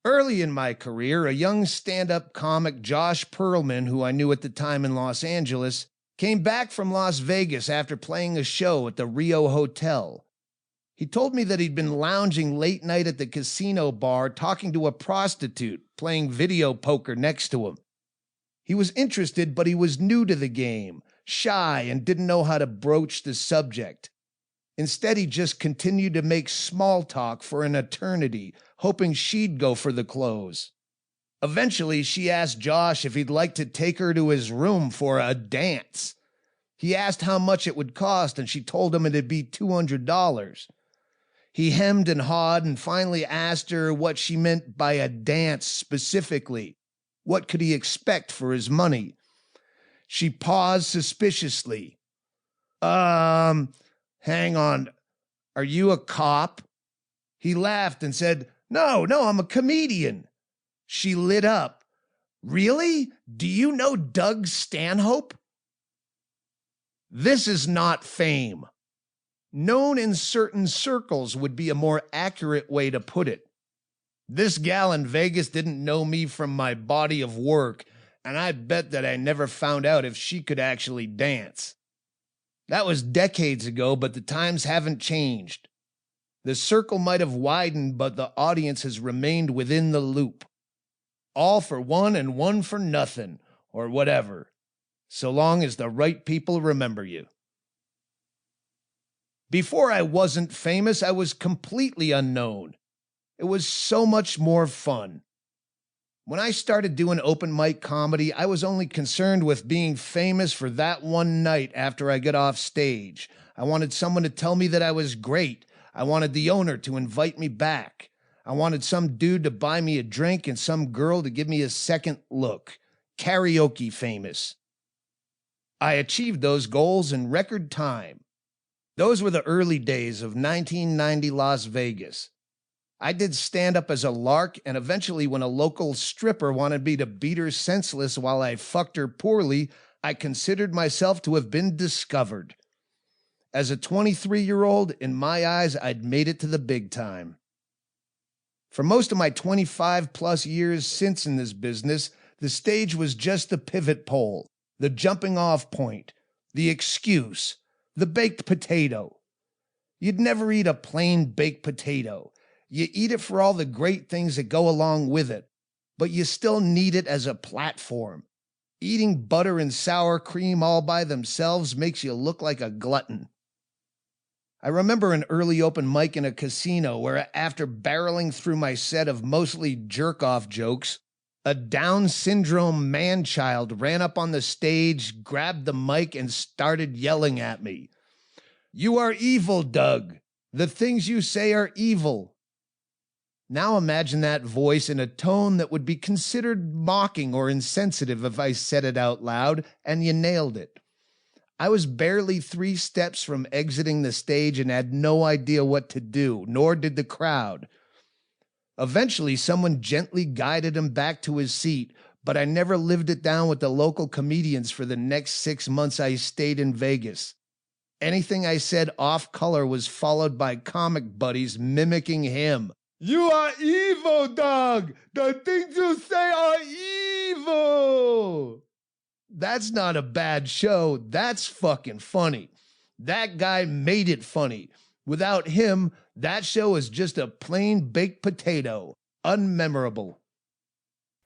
Early in my career, a young stand-up comic, Josh Perlman, who I knew at the time in Los Angeles, came back from Las Vegas after playing a show at the Rio Hotel. He told me that he'd been lounging late night at the casino bar talking to a prostitute, playing video poker next to him. He was interested, but he was new to the game, shy, and didn't know how to broach the subject. Instead, he just continued to make small talk for an eternity, hoping she'd go for the close. Eventually, she asked Josh if he'd like to take her to his room for a dance. He asked how much it would cost, and she told him it'd be $200. He hemmed and hawed and finally asked her what she meant by a dance specifically. What could he expect for his money? She paused suspiciously. Hang on. Are you a cop? He laughed and said, No, I'm a comedian. She lit up. Really? Do you know Doug Stanhope? This is not fame. Known in certain circles would be a more accurate way to put it. This gal in Vegas didn't know me from my body of work, and I bet that I never found out if she could actually dance. That was decades ago, but the times haven't changed. The circle might have widened, but the audience has remained within the loop. All for one and one for nothing, or whatever, so long as the right people remember you. Before I wasn't famous, I was completely unknown. It was so much more fun. When I started doing open mic comedy, I was only concerned with being famous for that one night after I got off stage. I wanted someone to tell me that I was great. I wanted the owner to invite me back. I wanted some dude to buy me a drink and some girl to give me a second look. Karaoke famous. I achieved those goals in record time. Those were the early days of 1990 Las Vegas. I did stand-up as a lark, and eventually when a local stripper wanted me to beat her senseless while I fucked her poorly, I considered myself to have been discovered. As a 23-year-old, in my eyes, I'd made it to the big time. For most of my 25-plus years since in this business, the stage was just the pivot pole, the jumping-off point, the excuse, the baked potato. You'd never eat a plain baked potato. You eat it for all the great things that go along with it, but you still need it as a platform. Eating butter and sour cream all by themselves makes you look like a glutton. I remember an early open mic in a casino where, after barreling through my set of mostly jerk-off jokes, a Down syndrome man-child ran up on the stage, grabbed the mic, and started yelling at me. "You are evil, Doug. The things you say are evil." Now imagine that voice in a tone that would be considered mocking or insensitive if I said it out loud, and you nailed it. I was barely 3 steps from exiting the stage and had no idea what to do, nor did the crowd. Eventually, someone gently guided him back to his seat, but I never lived it down with the local comedians for the next 6 months I stayed in Vegas. Anything I said off-color was followed by comic buddies mimicking him. "You are evil, Doug! The things you say are evil!" That's not a bad show. That's fucking funny. That guy made it funny. Without him, that show is just a plain baked potato. Unmemorable.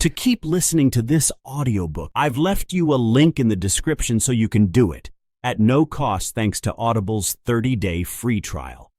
To keep listening to this audiobook, I've left you a link in the description so you can do it, at no cost thanks to Audible's 30-day free trial.